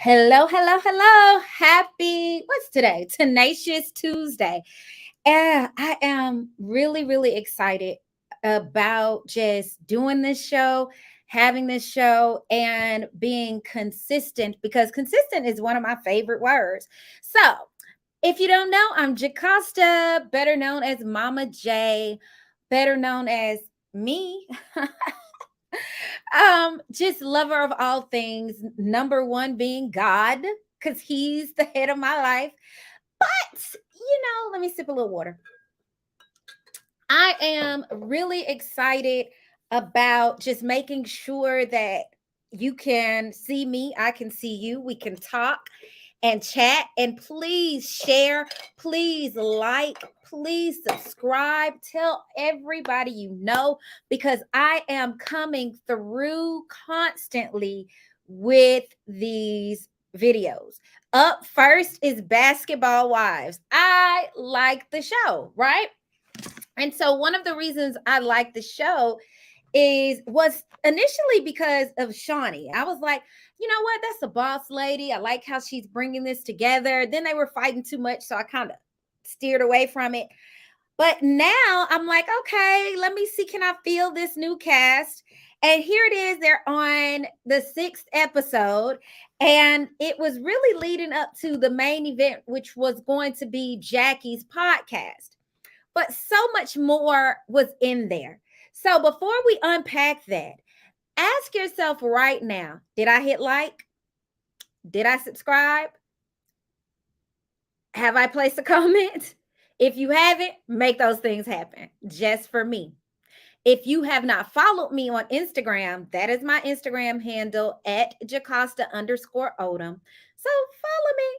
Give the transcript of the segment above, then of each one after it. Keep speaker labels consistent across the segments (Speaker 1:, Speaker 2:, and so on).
Speaker 1: Hello, hello, hello. Happy, what's today? Tenacious Tuesday. And I am really, really excited about just doing this show, having this show, and being consistent because consistent is one of my favorite words. So, if you don't know, I'm Jacosta, better known as Mama J, better known as me. Just lover of all things. Number one being God, because He's the head of my life. But let me sip a little water. I am really excited about just making sure that you can see me, I can see you, we can talk and chat. And please share, please like, please subscribe, tell everybody you know, because I am coming through constantly with these videos. Up first is Basketball Wives. I like the show, right? And so one of the reasons I like the show was initially because of Shawnee. I was like, you know what? That's a boss lady. I like how she's bringing this together. Then they were fighting too much, so I kind of steered away from it. But now I'm like, okay, let me see. Can I feel this new cast? And here it is. They're on the sixth episode. And it was really leading up to the main event, which was going to be Jackie's podcast. But so much more was in there. So before we unpack that, ask yourself right now, did I hit like? Did I subscribe? Have I placed a comment? If you haven't, make those things happen just for me. If you have not followed me on Instagram, that is my Instagram handle at Jacosta_Odom. So follow me.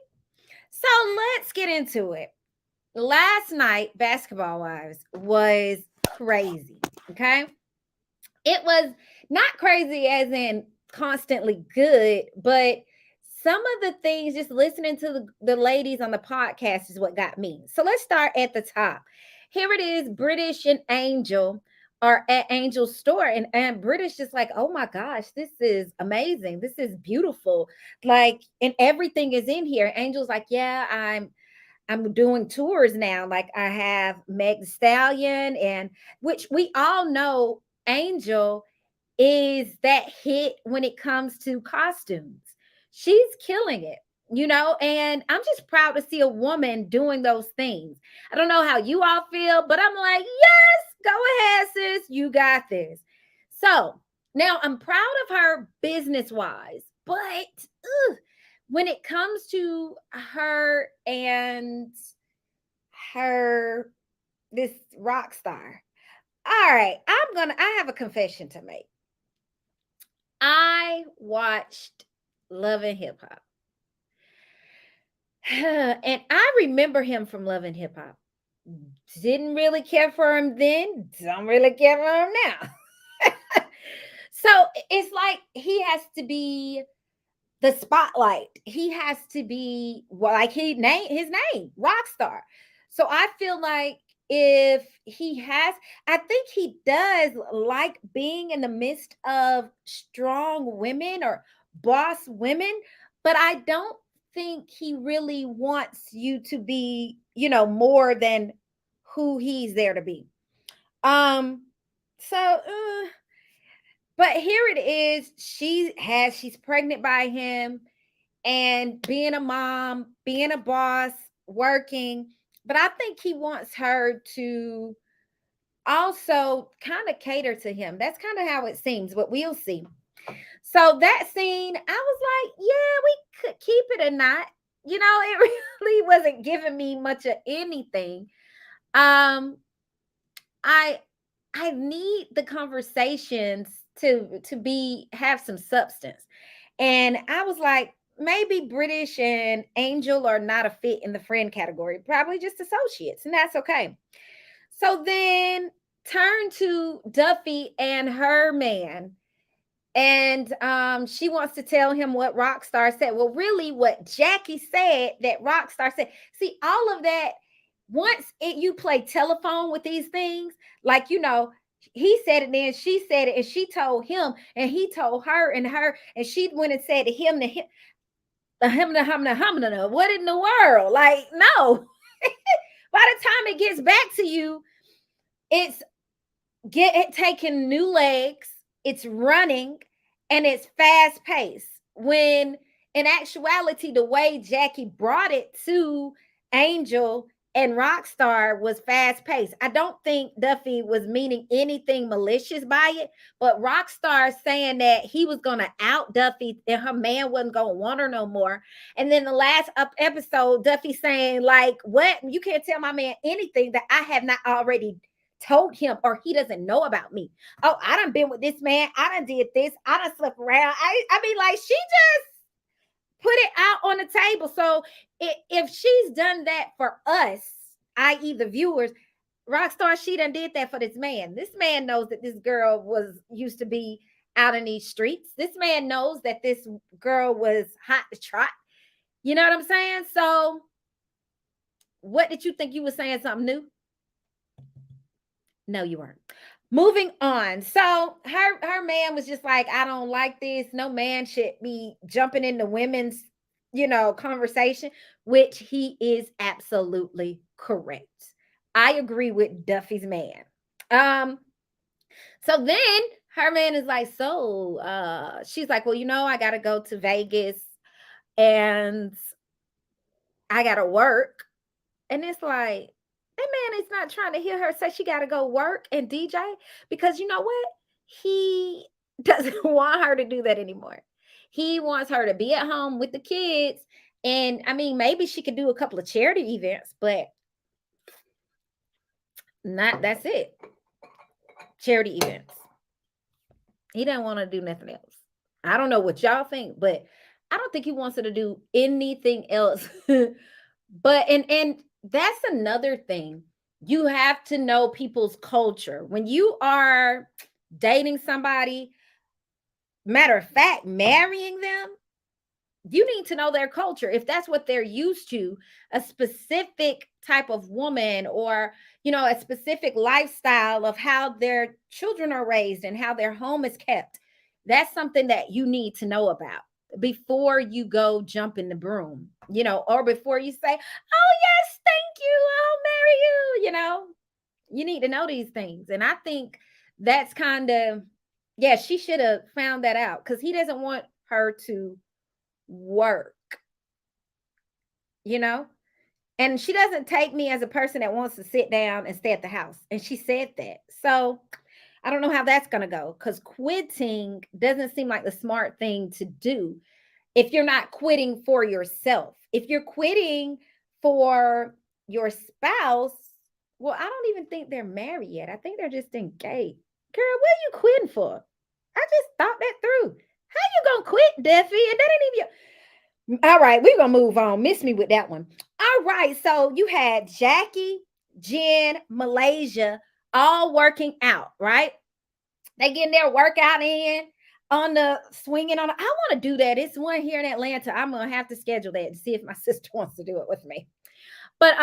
Speaker 1: So let's get into it. Last night, Basketball Wives was crazy. Okay. It was not crazy as in constantly good, but some of the things, just listening to the ladies on the podcast is what got me. So let's start at the top. Here it is. British and Angel are at Angel's store, and British just like, oh my gosh, this is amazing. This is beautiful. Like, and everything is in here. Angel's like, yeah, I'm doing tours now. Like I have Meg the Stallion, and which we all know Angel is that hit when it comes to costumes. She's killing it, and I'm just proud to see a woman doing those things. I don't know how you all feel, but I'm like, yes, go ahead, sis. You got this. So now I'm proud of her business wise, but when it comes to her and her, this rock star. All right, I have a confession to make. I watched Love and Hip Hop. And I remember him from Love and Hip Hop. Didn't really care for him then, don't really care for him now. So it's like he has to be the spotlight. He has to be, well, like his name, Rockstar. So I feel like if he has, I think he does like being in the midst of strong women or boss women, but I don't think he really wants you to be, more than who he's there to be. Um, so but here it is. She's pregnant by him and being a mom, being a boss, working. But I think he wants her to also kind of cater to him. That's kind of how it seems, but we'll see. So that scene, I was like, yeah, we could keep it or not. It really wasn't giving me much of anything. Um, I I need the conversations to be have some substance. And I was like, maybe British and Angel are not a fit in the friend category, probably just associates, and that's okay. So then turn to Duffy and her man. And she wants to tell him what Rockstar said. Well, really, what Jackie said that Rockstar said. See, all of that, you play telephone with these things, like, he said it, then she said it, and she told him, and he told her, and she went and said to him, What in the world? Like, no. By the time it gets back to you, it's it taking new legs, it's running, and it's fast paced. When in actuality, the way Jackie brought it to Angel and Rockstar was fast paced. I don't think Duffy was meaning anything malicious by it, but Rockstar saying that he was gonna out Duffy and her man wasn't gonna want her no more. And then the last episode, Duffy saying, like, what? You can't tell my man anything that I have not already told him or he doesn't know about me. Oh, I done been with this man. I done did this. I done slept around. I mean, like, she just put it out on the table. So if she's done that for us, i.e. the viewers, Rockstar, she done did that for this man. This man knows that this girl was used to be out in these streets. This man knows that this girl was hot to trot. You know what I'm saying? So what did you think you were saying something new? No, you weren't. Moving on. So her man was just like, I don't like this. No man should be jumping into women's, conversation, which he is absolutely correct. I agree with Duffy's man. So then her man is like, so she's like, well, I gotta go to Vegas and I gotta work. And it's like, that man is not trying to hear her say she got to go work and DJ, because you know what? He doesn't want her to do that anymore. He wants her to be at home with the kids. And I mean, maybe she could do a couple of charity events, but that's it. Charity events. He doesn't want to do nothing else. I don't know what y'all think, but I don't think he wants her to do anything else. But and that's another thing. You have to know people's culture. When you are dating somebody, matter of fact, marrying them, you need to know their culture. If that's what they're used to, a specific type of woman, or, a specific lifestyle of how their children are raised and how their home is kept, that's something that you need to know about before you go jump in the broom, or before you say, oh, yes, thank you, I'll marry you. You need to know these things. And I think that's kind of, yeah, she should have found that out, because he doesn't want her to work, and she doesn't take me as a person that wants to sit down and stay at the house. And she said that. So I don't know how that's going to go, because quitting doesn't seem like the smart thing to do if you're not quitting for yourself. If you're quitting for your spouse, well, I don't even think they're married yet. I think they're just engaged. Girl, what are you quitting for? I just thought that through. How you gonna quit, Duffy? And that ain't even. All right, we're gonna move on. Miss me with that one. All right, so you had Jackie, Jen, Malaysia all working out, right? They getting their workout in on the swinging on. I want to do that. It's one here in Atlanta. I'm gonna have to schedule that to see if my sister wants to do it with me. But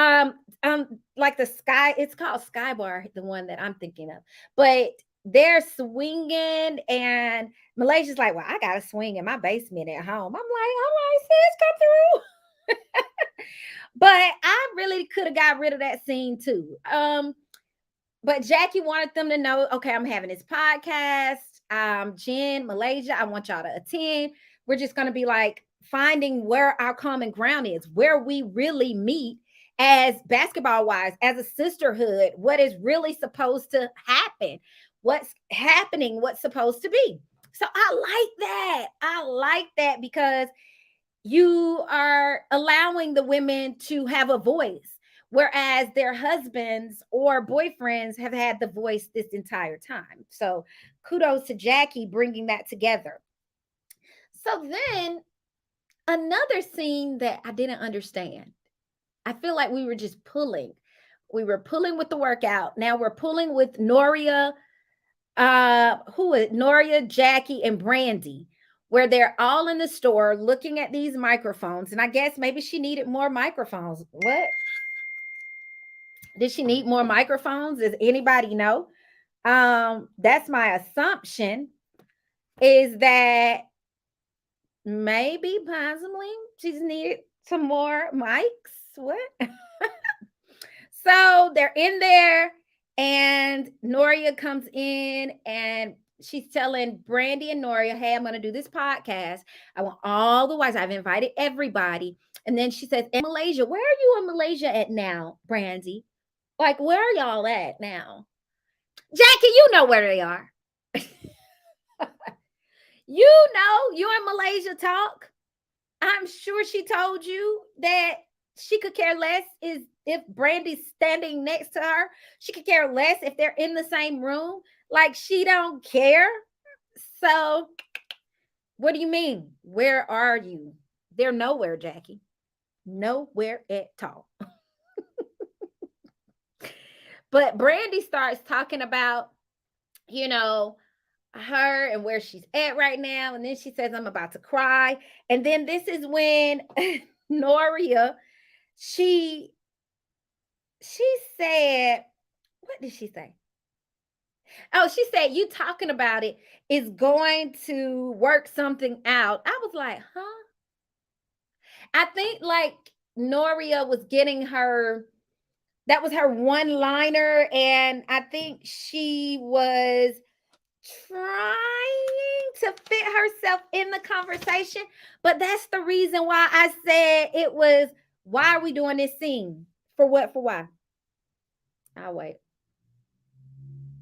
Speaker 1: like the Sky, it's called Sky Bar, the one that I'm thinking of. But they're swinging, and Malaysia's like, well, I gotta swing in my basement at home. I'm like, all right, sis, come through. But I really could have got rid of that scene too. But Jackie wanted them to know, okay, I'm having this podcast. Jen, Malaysia, I want y'all to attend. We're just gonna be like finding where our common ground is, where we really meet as basketball wise, as a sisterhood, what is really supposed to happen, what's happening, what's supposed to be. So I like that. I like that, because you are allowing the women to have a voice, whereas their husbands or boyfriends have had the voice this entire time. So kudos to Jackie bringing that together. So then another scene that I didn't understand. I feel like we were just pulling. We were pulling with the workout. Now we're pulling with Noria, Noria, Jackie, and Brandy, where they're all in the store looking at these microphones. And I guess maybe she needed more microphones. What? Did she need more microphones? Does anybody know? That's my assumption, is that maybe possibly She just needed some more mics. What? So they're in there, and Noria comes in and she's telling Brandy and Noria, hey, I'm going to do this podcast. I want all the wives. I've invited everybody. And then she says, in Malaysia, where are you in Malaysia at now, Brandy? Like, where are y'all at now? Jackie, you know where they are. You know, you're in Malaysia talk. I'm sure she told you that she could care less is if Brandy's standing next to her. She could care less if they're in the same room. Like she don't care. So what do you mean? Where are you? They're nowhere, Jackie. Nowhere at all. But Brandy starts talking about, you know, her and where she's at right now. And then she says, I'm about to cry. And then this is when Noria, she said, what did she say? Oh, she said, you talking about it is going to work something out. I was like, huh? I think like Noria was getting her, that was her one liner. And I think she was trying to fit herself in the conversation. But that's the reason why I said it was, why are we doing this scene? For what? For why? I'll wait.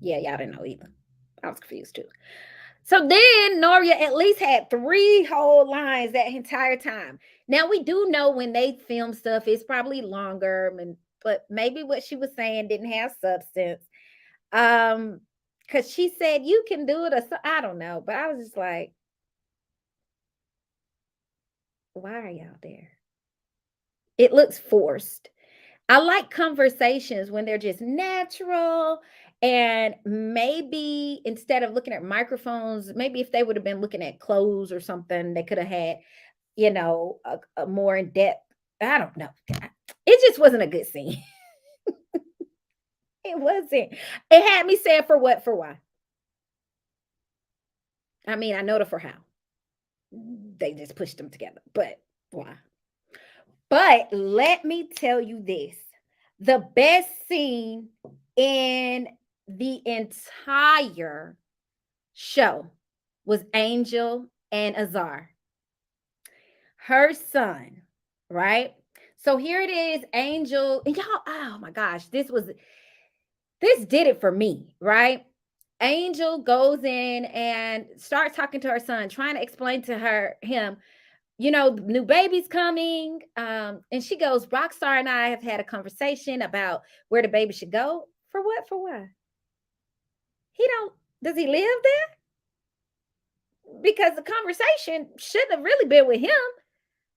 Speaker 1: Yeah, y'all didn't know either. I was confused too. So then Noria at least had 3 whole lines that entire time. Now we do know when they film stuff, it's probably longer, but maybe what she was saying didn't have substance. Because she said you can do it, or so, I don't know, but I was just like, why are y'all there? It looks forced. I like conversations when they're just natural. And maybe instead of looking at microphones, maybe if they would have been looking at clothes or something, they could have had, a more in depth. I don't know. It just wasn't a good scene. It wasn't. It had me saying for what, for why. I mean, I know the for how. They just pushed them together, but why? But let me tell you this, the best scene in the entire show was Angel and Azar, her son, right? So here it is, Angel, and y'all, oh my gosh, this did it for me, right? Angel goes in and starts talking to her son, trying to explain to him, new baby's coming. And she goes, Rockstar and I have had a conversation about where the baby should go. For what? For what? Does he live there? Because the conversation shouldn't have really been with him.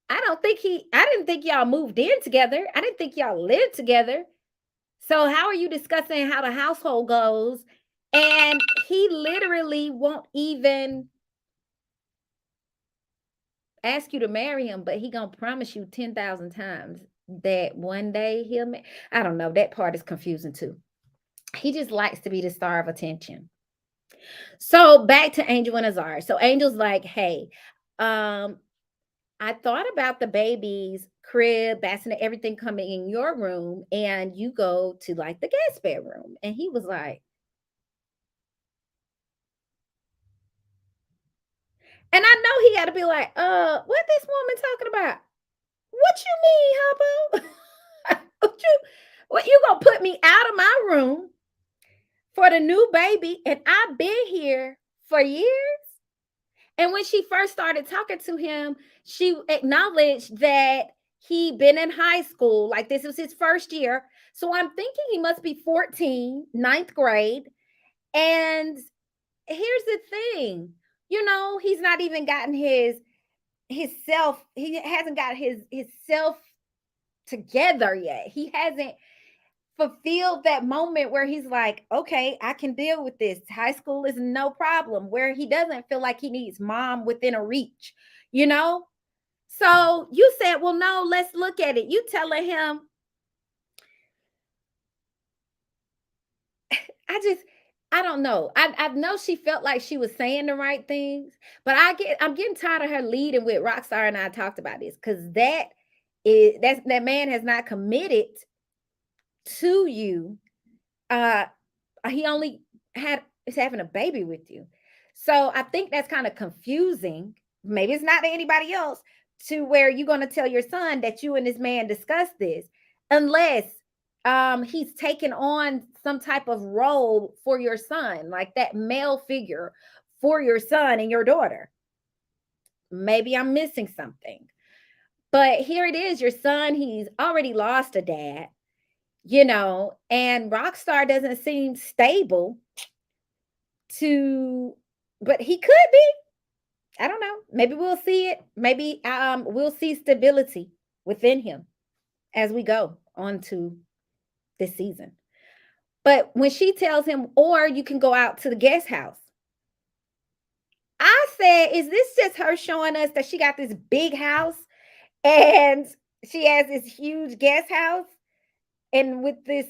Speaker 1: I didn't think y'all moved in together. I didn't think y'all lived together. So how are you discussing how the household goes? And he literally won't even ask you to marry him, but he gonna promise you 10,000 times that one day I don't know. That part is confusing too. He just likes to be the star of attention. So back to Angel and Azar. So Angel's like, hey, I thought about the baby's crib, bassinet, everything coming in your room, and you go to like the guest bedroom. And he was like, and I know he got to be like, what this woman talking about? What you mean, Hubbo? what you gonna put me out of my room for the new baby, and I've been here for years? And when she first started talking to him, she acknowledged that he'd been in high school, like this was his first year. So I'm thinking he must be 14, ninth grade. And here's the thing, he's not even gotten his self, he hasn't got his self together yet. He hasn't fulfilled that moment where he's like, okay, I can deal with this. High school is no problem, where he doesn't feel like he needs mom within a reach, you know? So you said, well, no, let's look at it. You telling him, I don't know. I know she felt like she was saying the right things, but I'm getting tired of her leading with Rockstar, and I talked about this because that man has not committed to you. Uh he only is having a baby with you. So I think that's kind of confusing. Maybe it's not to anybody else, to where you're going to tell your son that you and this man discussed this, unless he's taken on some type of role for your son, like that male figure for your son and your daughter. Maybe I'm missing something. But here it is, your son, he's already lost a dad, and Rockstar doesn't seem stable to, but he could be. I don't know. Maybe we'll see it. Maybe we'll see stability within him as we go on to this season. But when she tells him, or you can go out to the guest house, I said, is this just her showing us that she got this big house and she has this huge guest house and with this,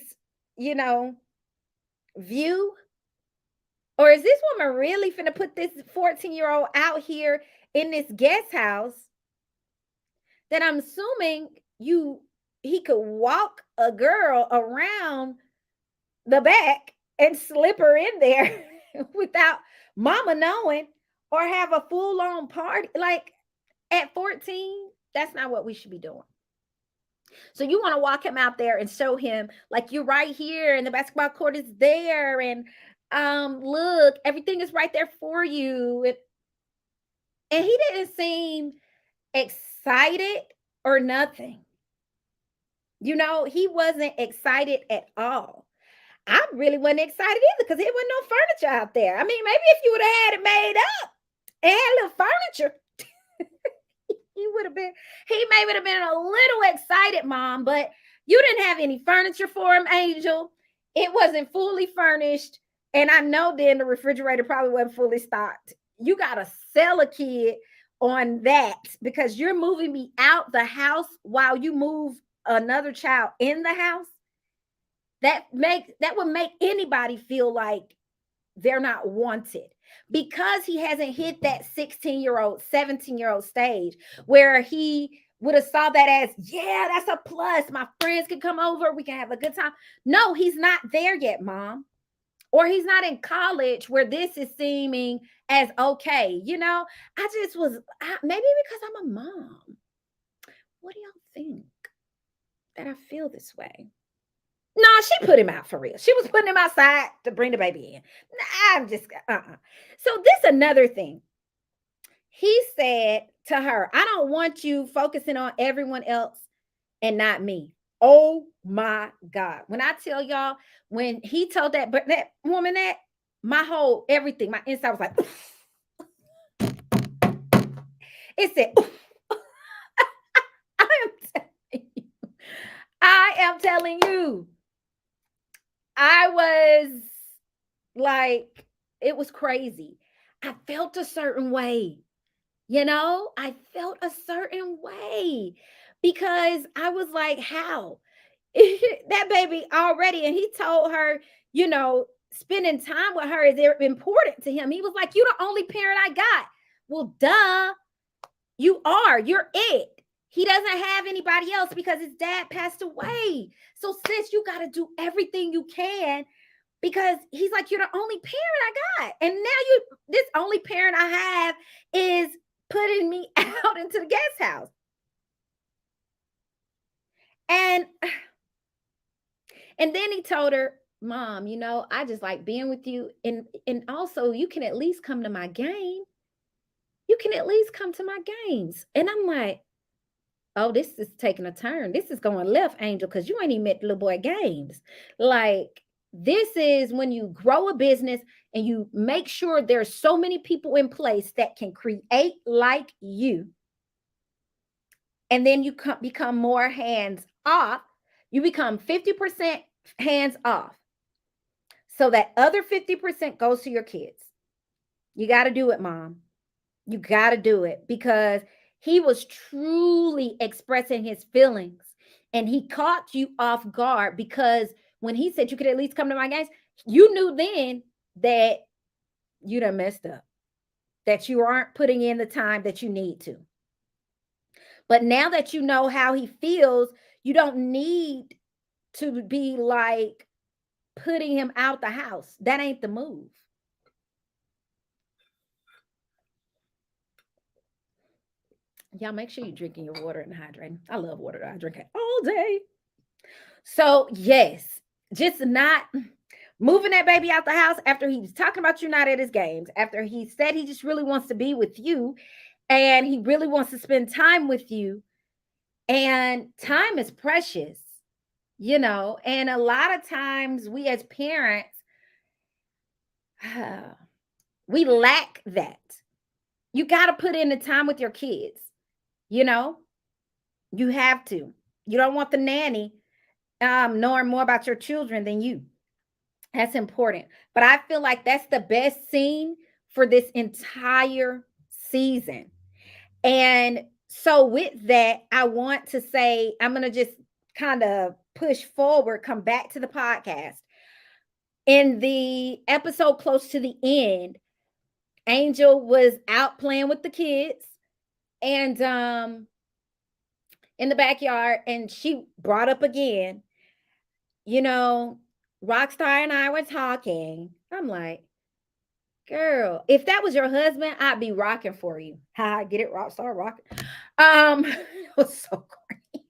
Speaker 1: you know, view? Or is this woman really finna put this 14-year-old out here in this guest house that I'm assuming he could walk a girl around the back and slip her in there without mama knowing, or have a full-on party? Like, at 14, that's not what we should be doing. So you want to walk him out there and show him, like, you're right here and the basketball court is there, and look, everything is right there for you. And he didn't seem excited or nothing. He wasn't excited at all. I really wasn't excited either because there wasn't no furniture out there. I mean, maybe if you would have had it made up and had a little furniture, he maybe would have been a little excited, Mom, but you didn't have any furniture for him, Angel. It wasn't fully furnished. And I know then the refrigerator probably wasn't fully stocked. You got to sell a kid on that because you're moving me out the house while you move another child in the house. That would make anybody feel like they're not wanted, because he hasn't hit that 16-year-old, 17-year-old stage where he would have saw that as, yeah, that's a plus. My friends can come over. We can have a good time. No, he's not there yet, Mom. Or he's not in college where this is seeming as okay. I just was, maybe because I'm a mom. What do y'all think that I feel this way? No, she put him out for real. She was putting him outside to bring the baby in. I'm just, So this another thing. He said to her, I don't want you focusing on everyone else and not me. Oh my God. When I tell y'all, when he told that woman that, my whole everything, my inside was like, it said, I am telling you, I was like, it was crazy. I felt a certain way. I felt a certain way because I was like, how? That baby already, and he told her, spending time with her is important to him. He was like, you're the only parent I got. Well, duh, you're it. He doesn't have anybody else because his dad passed away. So sis, you got to do everything you can, because he's like, you're the only parent I got. And now this only parent I have is putting me out into the guest house. And then he told her, Mom, I just like being with you. And also you can at least come to my game. You can at least come to my games. And I'm like, oh, this is taking a turn. This is going left, Angel, because you ain't even met the little boy games. Like, this is when you grow a business and you make sure there's so many people in place that can create like you. And then you become more hands off. You become 50% hands off. So that other 50% goes to your kids. You got to do it, Mom. You got to do it, because he was truly expressing his feelings, and he caught you off guard, because when he said you could at least come to my games, you knew then that you done messed up, that you aren't putting in the time that you need to. But now that you know how he feels, you don't need to be like putting him out the house. That ain't the move. Y'all make sure you're drinking your water and hydrating. I love water. I drink it all day. So, yes, just not moving that baby out the house after he was talking about you not at his games, after he said he just really wants to be with you and he really wants to spend time with you. And time is precious, and a lot of times we as parents, we lack that. You got to put in the time with your kids, you know, you have to. You don't want the nanny knowing more about your children than you. That's important. But I feel like that's the best scene for this entire season. And so, with that, I want to say, I'm going to just kind of push forward, come back to the podcast. In the episode close to the end, Angel was out playing with the kids and in the backyard, and she brought up again, you know, Rockstar and I were talking. I'm like, girl, if that was your husband, I'd be rocking for you. Ha, get it, Rockstar, rocking. It was so corny.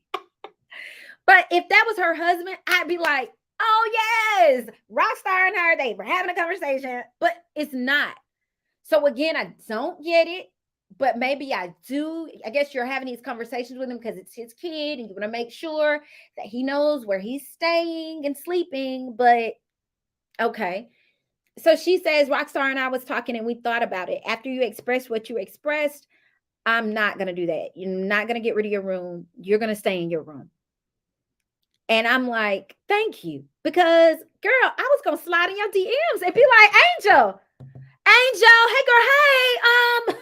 Speaker 1: But if that was her husband, I'd be like, oh yes, Rockstar and her, they were having a conversation, but it's not. So again, I don't get it, but maybe I do. I guess you're having these conversations with him because it's his kid and you want to make sure that he knows where he's staying and sleeping. But okay. So she says, Rockstar and I was talking and we thought about it. After you expressed what you expressed, I'm not going to do that. You're not going to get rid of your room. You're going to stay in your room. And I'm like, thank you. Because, girl, I was going to slide in your DMs and be like, Angel, hey, girl, hey,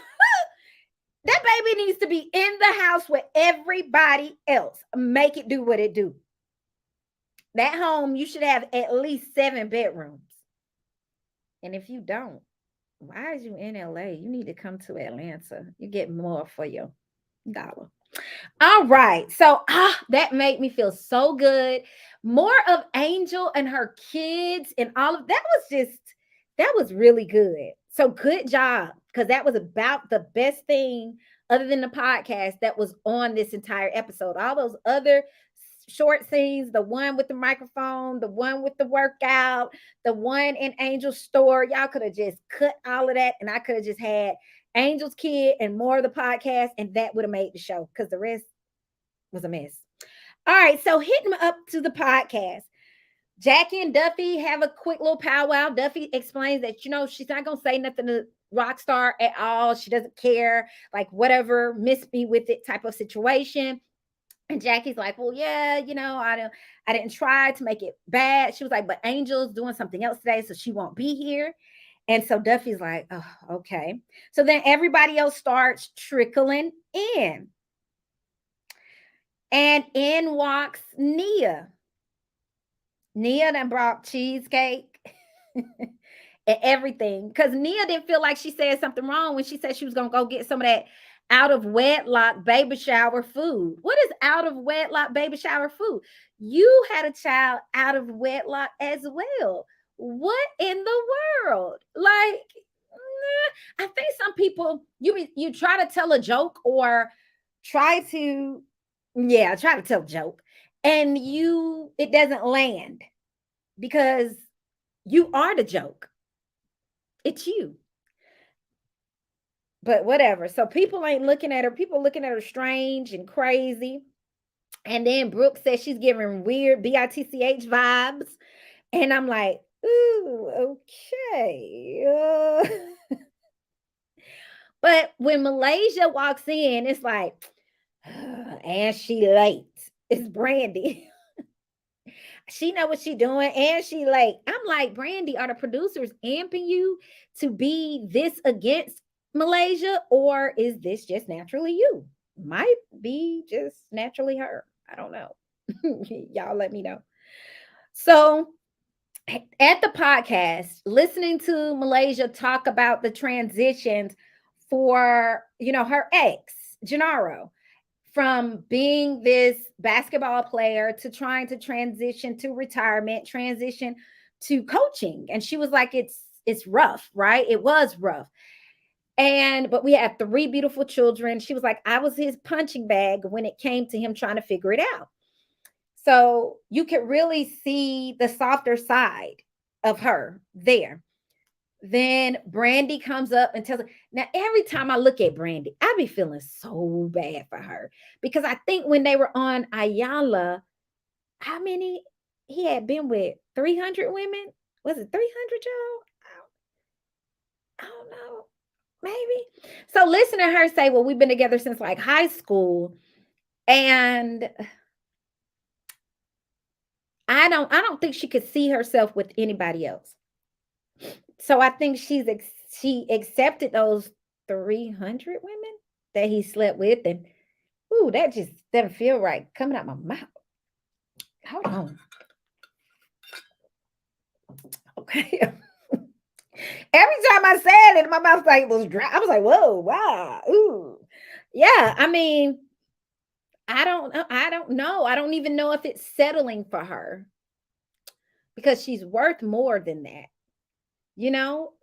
Speaker 1: that baby needs to be in the house with everybody else. Make it do what it do. That home, you should have at least 7 bedrooms. And if you don't, why is you in LA? You need to come to Atlanta. You get more for your dollar. All right. So that made me feel so good. More of Angel and her kids and all of that was really good. So good job. Because that was about the best thing other than the podcast that was on this entire episode. All those other short scenes, the one with the microphone, the one with the workout, the one in Angel's store. Y'all could have just cut all of that and I could have just had Angel's kid and more of the podcast, and that would have made the show because the rest was a mess. All right, so hitting up to the podcast. Jackie and Duffy have a quick little powwow. Duffy explains that, she's not going to say nothing to Rockstar at all. She doesn't care, like whatever, miss me with it type of situation. And Jackie's like, well, yeah, I didn't try to make it bad. She was like, but Angel's doing something else today, so she won't be here. And so Duffy's like, oh, okay. So then everybody else starts trickling in. And in walks Nia. Nia done brought cheesecake and everything. Because Nia didn't feel like she said something wrong when she said she was going to go get some of that out of wedlock baby shower food. What is out of wedlock baby shower food? You had a child out of wedlock as well. What in the world? Like, I think some people, you try to tell a joke or try to tell a joke and it doesn't land because you are the joke. It's you. But whatever. So people ain't looking at her. People looking at her strange and crazy. And then Brooke says she's giving weird BITCH vibes. And I'm like, ooh, okay. But when Malaysia walks in, it's like, and she late. It's Brandy. She know what she doing and she late. I'm like, Brandy, are the producers amping you to be this against Malaysia, or is this just naturally you? Might be just naturally her. I don't know. Y'all let me know. So at the podcast, listening to Malaysia talk about the transitions for, her ex, Gennaro, from being this basketball player to trying to transition to retirement, transition to coaching. And she was like, it's rough, right? It was rough. But we have three beautiful children. She was like, I was his punching bag when it came to him trying to figure it out. So you could really see the softer side of her there. Then Brandy comes up and tells her. Now, every time I look at Brandy, I be feeling so bad for her because I think when they were on Ayala, how many he had been with? 300 women? Was it 300, y'all? I don't know. Maybe. So listen to her say, well, we've been together since like high school. And I don't think she could see herself with anybody else. So I think she accepted those 300 women that he slept with, and ooh, that just doesn't feel right coming out my mouth. Hold on. Okay. Every time I said it, my mouth like was dry. I was like, whoa, wow, ooh. Yeah, I mean, I don't know. I don't even know if it's settling for her because she's worth more than that. You know,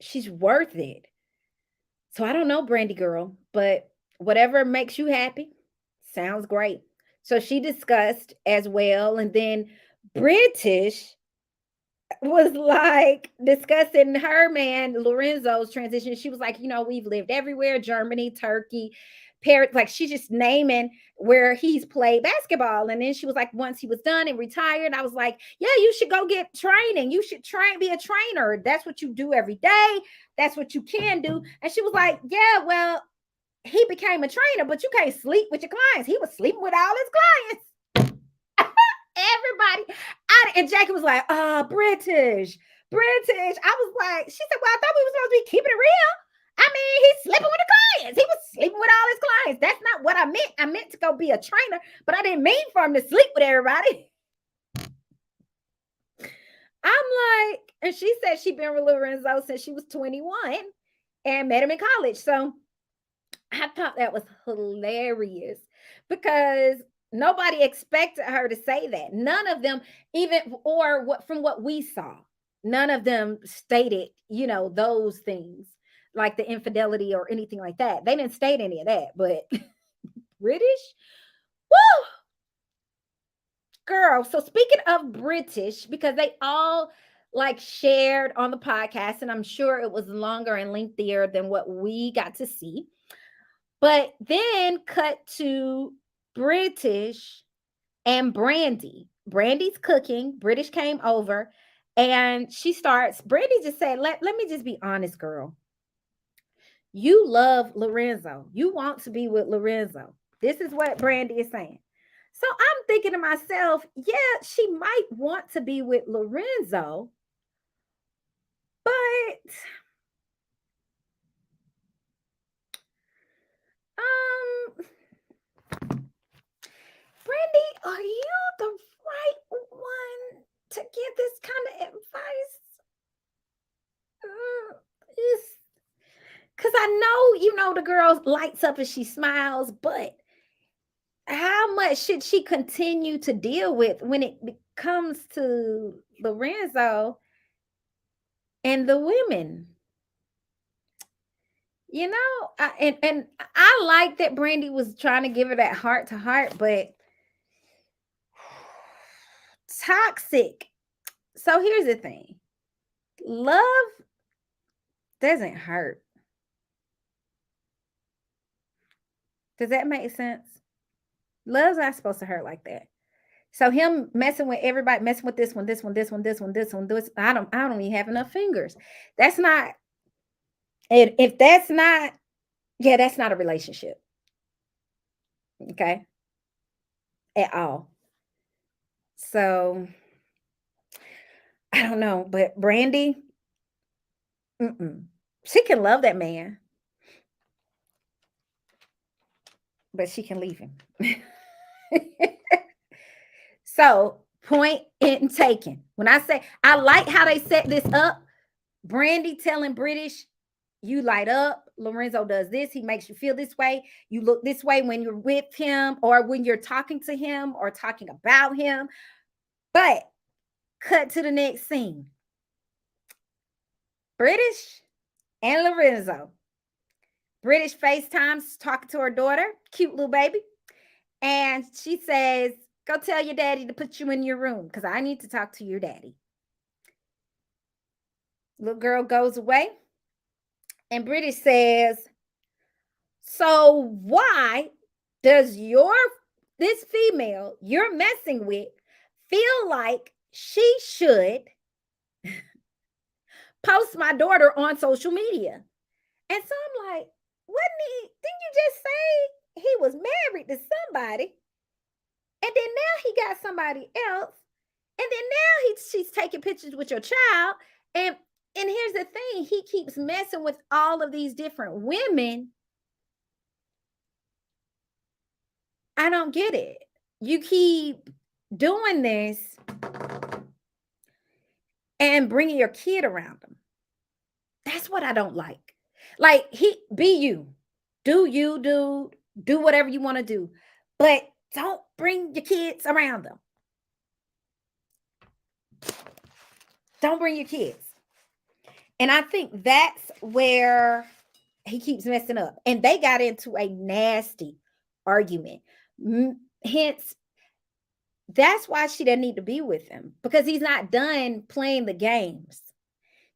Speaker 1: she's worth it. So I don't know, Brandy girl, but whatever makes you happy sounds great. So she discussed as well. And then British was like discussing her man Lorenzo's transition. She was like, we've lived everywhere, Germany, Turkey, Paris. Like she's just naming where he's played basketball. And then she was like, once he was done and retired, I was like, yeah, you should go get training. You should be a trainer. That's what you do every day. That's what you can do. And she was like, yeah, well, he became a trainer, but you can't sleep with your clients. He was sleeping with all his clients. Everybody. And Jackie was like, British. I was like, she said, well, I thought we were supposed to be keeping it real. I mean, he's sleeping with the clients. He was sleeping with all his clients. That's not what I meant. I meant to go be a trainer, but I didn't mean for him to sleep with everybody. I'm like, and she said she'd been with Lorenzo since she was 21 and met him in college. So I thought that was hilarious because nobody expected her to say that. None of them, even or what from what we saw, none of them stated, those things like the infidelity or anything like that. They didn't state any of that, but British, woo, girl. So speaking of British, because they all like shared on the podcast, and I'm sure it was longer and lengthier than what we got to see. But then cut to British and Brandy. Brandy's cooking. British came over and Brandy just said, let me just be honest, girl. You love Lorenzo. You want to be with Lorenzo. This is what Brandy is saying. So I'm thinking to myself, yeah, she might want to be with Lorenzo, but Brandy, are you the right one to give this kind of advice? Because I know, the girl lights up and she smiles, but how much should she continue to deal with when it comes to Lorenzo and the women? And I like that Brandy was trying to give her that heart to heart, but toxic. So here's the thing. Love doesn't hurt. Does that make sense? Love's not supposed to hurt like that. So him messing with everybody, messing with this one, this one, this one, this one, this one, this. I don't even have enough fingers. That's not. And if that's not, yeah, that's not a relationship. Okay. At all. So I don't know, but Brandy, she can love that man, but she can leave him. So Point in taken. When I say I like how they set this up, Brandy telling British, you light up. Lorenzo does this. He makes you feel this way. You look this way when you're with him or when you're talking to him or talking about him. But cut to the next scene. British and Lorenzo. British FaceTimes talking to her daughter, cute little baby. And she says, go tell your daddy to put you in your room because I need to talk to your daddy. Little girl goes away. And British says, so why does this female you're messing with feel like she should post my daughter on social media? And so I'm like, didn't you just say he was married to somebody? And then now he got somebody else. And then now she's taking pictures with your child. And here's the thing, he keeps messing with all of these different women. I don't get it. You keep doing this and bringing your kid around them. That's what I don't like. Like, be you. Do you, dude. Do whatever you want to do. But don't bring your kids around them. Don't bring your kids. And I think that's where he keeps messing up. And they got into a nasty argument. Hence, that's why she doesn't need to be with him, because he's not done playing the games.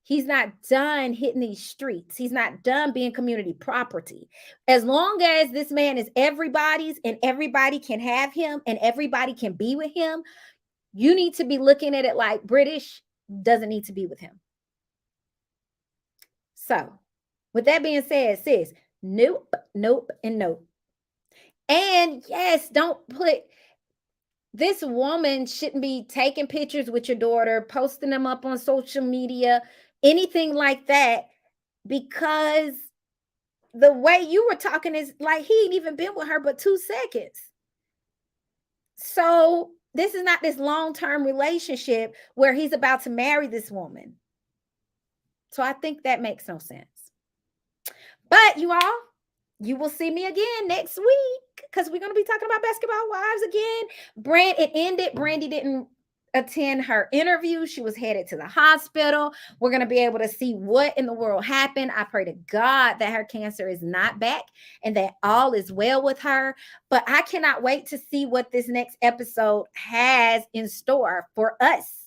Speaker 1: He's not done hitting these streets. He's not done being community property. As long as this man is everybody's and everybody can have him and everybody can be with him, you need to be looking at it like British doesn't need to be with him. So, with that being said, sis, nope, nope, and nope. And yes, don't put, this woman shouldn't be taking pictures with your daughter, posting them up on social media, anything like that, because the way you were talking is like he ain't even been with her but 2 seconds. So this is not this long-term relationship where he's about to marry this woman. So I think that makes no sense. But you all, you will see me again next week because we're going to be talking about Basketball Wives again. It ended. Brandy didn't attend her interview. She was headed to the hospital. We're going to be able to see what in the world happened. I pray to God that her cancer is not back and that all is well with her. But I cannot wait to see what this next episode has in store for us.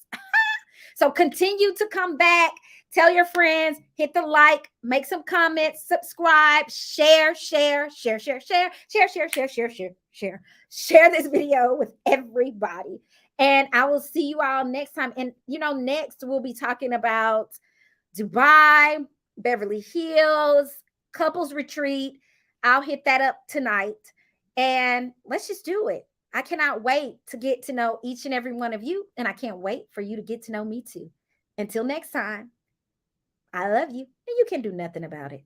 Speaker 1: So continue to come back. Tell your friends, hit the like, make some comments, subscribe, share this video with everybody. And I will see you all next time. And, next we'll be talking about Dubai, Beverly Hills, couples retreat. I'll hit that up tonight. And let's just do it. I cannot wait to get to know each and every one of you. And I can't wait for you to get to know me too. Until next time, I love you and you can do nothing about it.